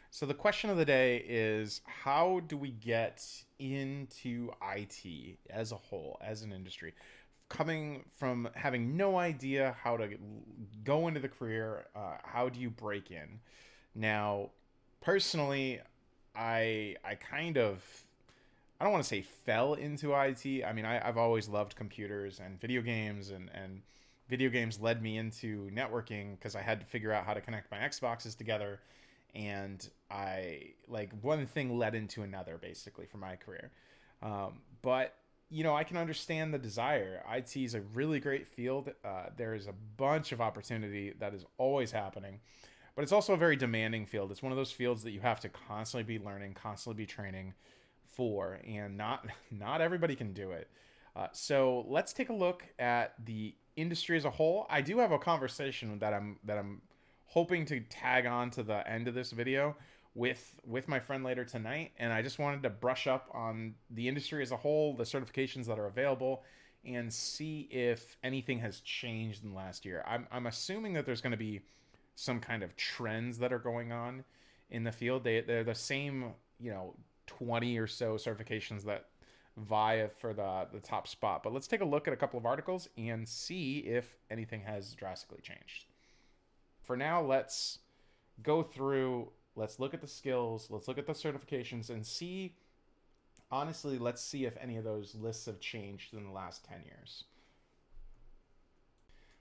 So the question of the day is, how do we get into IT as a whole, as an industry? Coming from having no idea how to go into the career, how do you break in? Now, personally, I kind of, I don't want to say fell into IT. I mean, I've always loved computers and video games, and video games led me into networking because I had to figure out how to connect my Xboxes together. And I, like, one thing led into another basically for my career. But I can understand the desire. IT is a really great field. There is a bunch of opportunity that is always happening, but it's also a very demanding field. It's one of those fields that you have to constantly be learning, constantly be training for, and not everybody can do it. So let's take a look at the industry as a whole. I do have a conversation that I'm hoping to tag on to the end of this video with my friend later tonight, and I just wanted to brush up on the industry as a whole, the certifications that are available, and see if anything has changed in the last year. I'm assuming that there's going to be some kind of trends that are going on in the field. They're the same, 20 or so certifications that vie for the top spot. But let's take a look at a couple of articles and see if anything has drastically changed. For now, let's go through, let's look at the skills, let's look at the certifications, and see, honestly, let's see if any of those lists have changed in the last 10 years.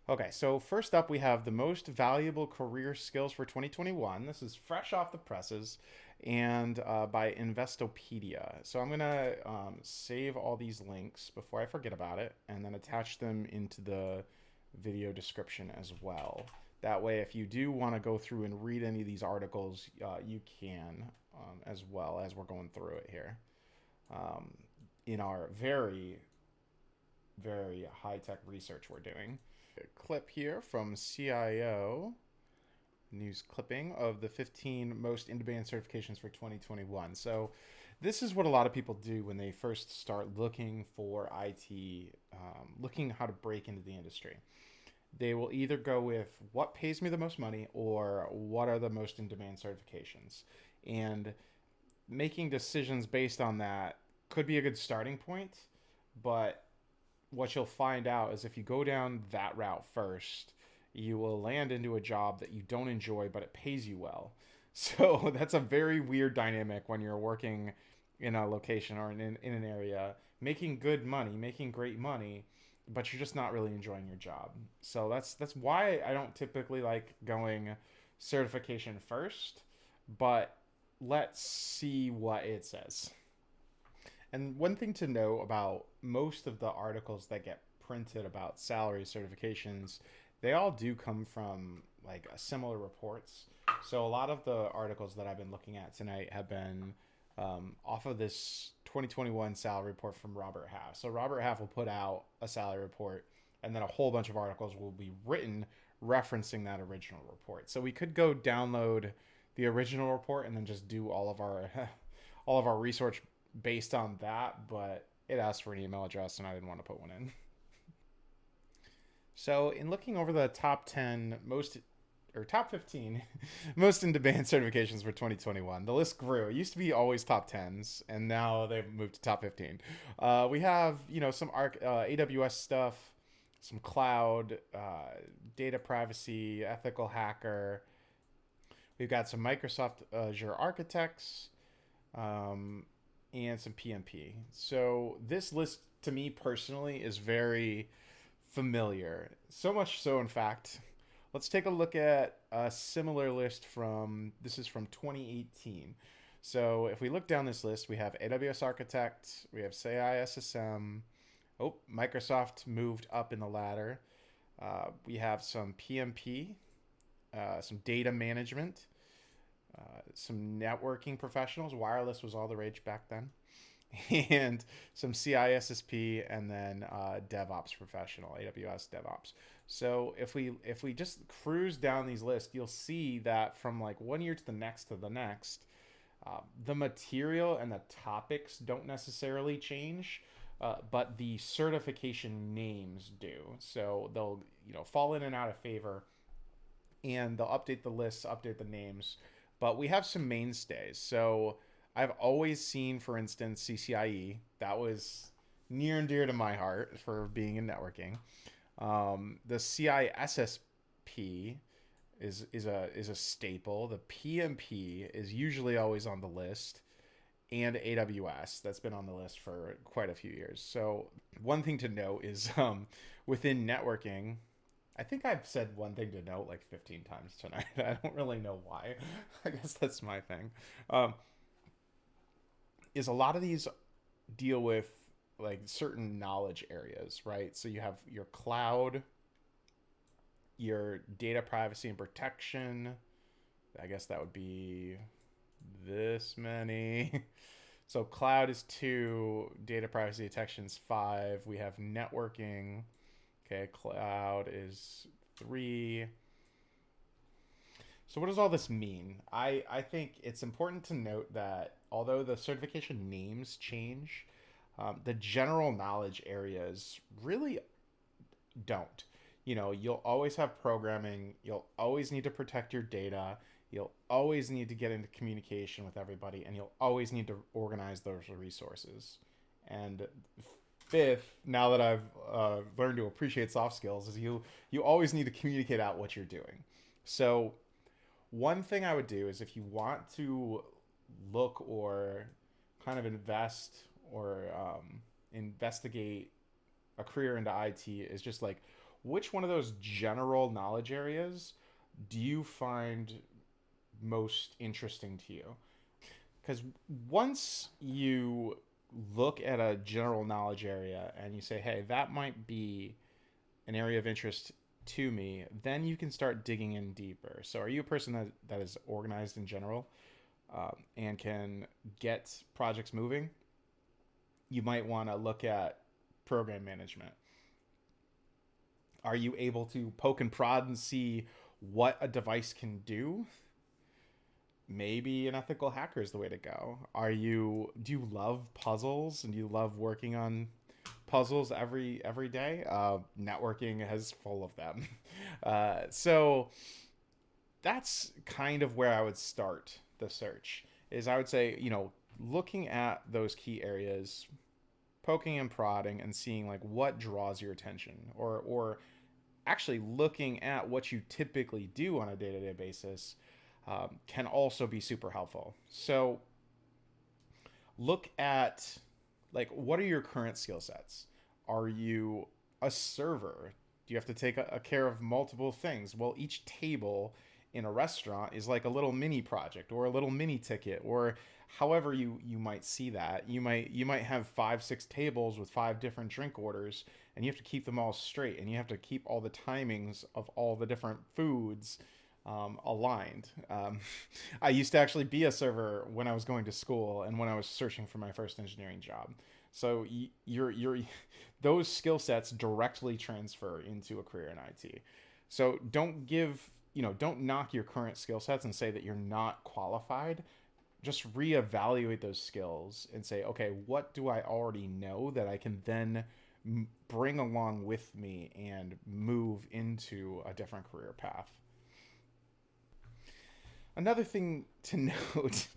Okay, so first up, we have the most valuable career skills for 2021. This is fresh off the presses and by Investopedia. So I'm going to save all these links before I forget about it and then attach them into the video description as well. That way, if you do want to go through and read any of these articles, you can as well as we're going through it here um, in our very, very high tech research we're doing. A clip here from CIO news clipping of the 15 most in-demand certifications for 2021. So this is what a lot of people do when they first start looking for IT, looking how to break into the industry. They will either go with what pays me the most money or what are the most in-demand certifications. And making decisions based on that could be a good starting point, but what you'll find out is if you go down that route first, you will land into a job that you don't enjoy, but it pays you well. So that's a very weird dynamic when you're working in a location or in an area, making good money, making great money, but you're just not really enjoying your job. So that's why I don't typically like going certification first, but let's see what it says. And one thing to know about most of the articles that get printed about salary certifications, they all do come from like similar reports. So a lot of the articles that I've been looking at tonight have been off of this 2021 salary report from Robert Half. So Robert Half will put out a salary report, and then a whole bunch of articles will be written referencing that original report. So we could go download the original report and then just do all of our all of our research based on that, but it asked for an email address and I didn't want to put one in. So, in looking over the top 10 most or top 15 most in demand certifications for 2021, the list grew. It used to be always top 10s, and now they've moved to top 15. We have, some AWS stuff, some cloud, data privacy, ethical hacker. We've got some Microsoft Azure architects, and some PMP. So this list, to me personally, is very familiar. So much so, in fact, let's take a look at a similar list this is from 2018. So if we look down this list, we have AWS Architect, we have SAI Oh, Microsoft moved up in the ladder. We have some PMP, some data management, some networking professionals. Wireless was all the rage back then. And some CISSP, and then DevOps professional, AWS DevOps. So if we just cruise down these lists, you'll see that from like one year to the next, the material and the topics don't necessarily change, but the certification names do. So they'll fall in and out of favor, and they'll update the lists, update the names but we have some mainstays. So I've always seen, for instance, CCIE. That was near and dear to my heart for being in networking. The CISSP is a staple. The PMP is usually always on the list, and AWS, that's been on the list for quite a few years. So one thing to note is within networking, I think I've said one thing to note like 15 times tonight. I don't really know why. I guess that's my thing. Um, is a lot of these deal with like certain knowledge areas, right? So you have your cloud, your data privacy and protection. I guess that would be this many. So cloud is 2, data privacy detection's 5. We have networking. Okay, cloud is 3. So what does all this mean? I think it's important to note that although the certification names change, the general knowledge areas really don't. You'll always have programming, you'll always need to protect your data, you'll always need to get into communication with everybody, and you'll always need to organize those resources. And fifth, now that I've learned to appreciate soft skills, is you always need to communicate out what you're doing. So one thing I would do is if you want to look or kind of invest or investigate a career into IT, is just like which one of those general knowledge areas do you find most interesting to you? Because once you look at a general knowledge area and you say, hey, that might be an area of interest to me, then you can start digging in deeper. So, are you a person that is organized in general and can get projects moving? You might want to look at program management. Are you able to poke and prod and see what a device can do? Maybe an ethical hacker is the way to go. Do you love puzzles and do you love working on puzzles every day? Networking is full of them. So that's kind of where I would start the search. Is I would say, looking at those key areas, poking and prodding and seeing like what draws your attention, or actually looking at what you typically do on a day-to-day basis, can also be super helpful. So look at like what are your current skill sets? Are you a server? Do you have to take a care of multiple things? Well, each table in a restaurant is like a little mini project or a little mini ticket, or however you might see that. You might have 5 6 tables with 5 different drink orders, and you have to keep them all straight, and you have to keep all the timings of all the different foods aligned. I used to actually be a server when I was going to school and when I was searching for my first engineering job. So you're those skill sets directly transfer into a career in IT. So don't knock your current skill sets and say that you're not qualified. Just reevaluate those skills and say, okay, what do I already know that I can then bring along with me and move into a different career path? Another thing to note.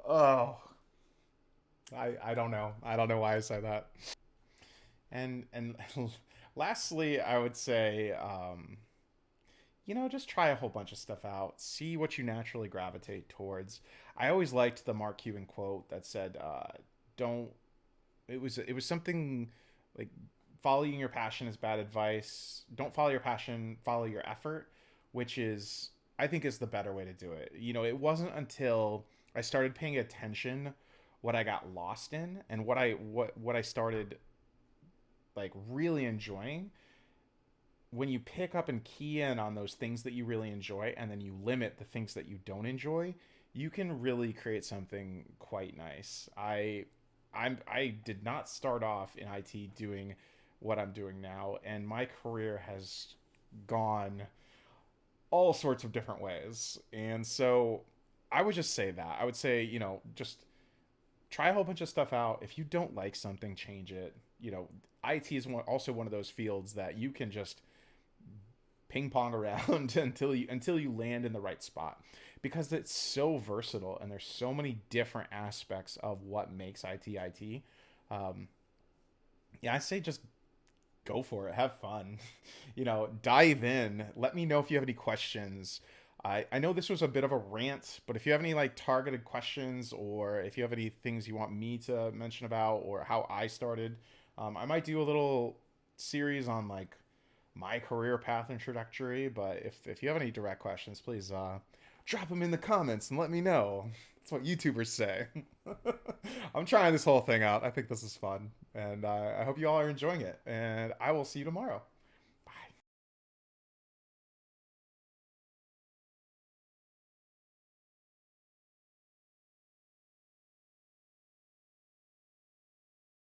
Oh, I don't know. I don't know why I said that. And lastly, I would say, just try a whole bunch of stuff out. See what you naturally gravitate towards. I always liked the Mark Cuban quote that said, "Don't." It was something like following your passion is bad advice. Don't follow your passion, follow your effort, which is I think is the better way to do it. It wasn't until I started paying attention what I got lost in and what I started like really enjoying. When you pick up and key in on those things that you really enjoy and then you limit the things that you don't enjoy, you can really create something quite nice. I did not start off in IT doing what I'm doing now, and my career has gone all sorts of different ways. And so I would just say that. I would say, just try a whole bunch of stuff out. If you don't like something, change it. IT is also one of those fields that you can just ping pong around until you land in the right spot, because it's so versatile and there's so many different aspects of what makes IT. Um, yeah, I say just go for it. Have fun. Dive in. Let me know if you have any questions. I know this was a bit of a rant, but if you have any like targeted questions, or if you have any things you want me to mention about, or how I started, I might do a little series on like my career path and trajectory. But if you have any direct questions, please drop them in the comments and let me know. That's what YouTubers say. I'm trying this whole thing out. I think this is fun, and I hope you all are enjoying it. And I will see you tomorrow.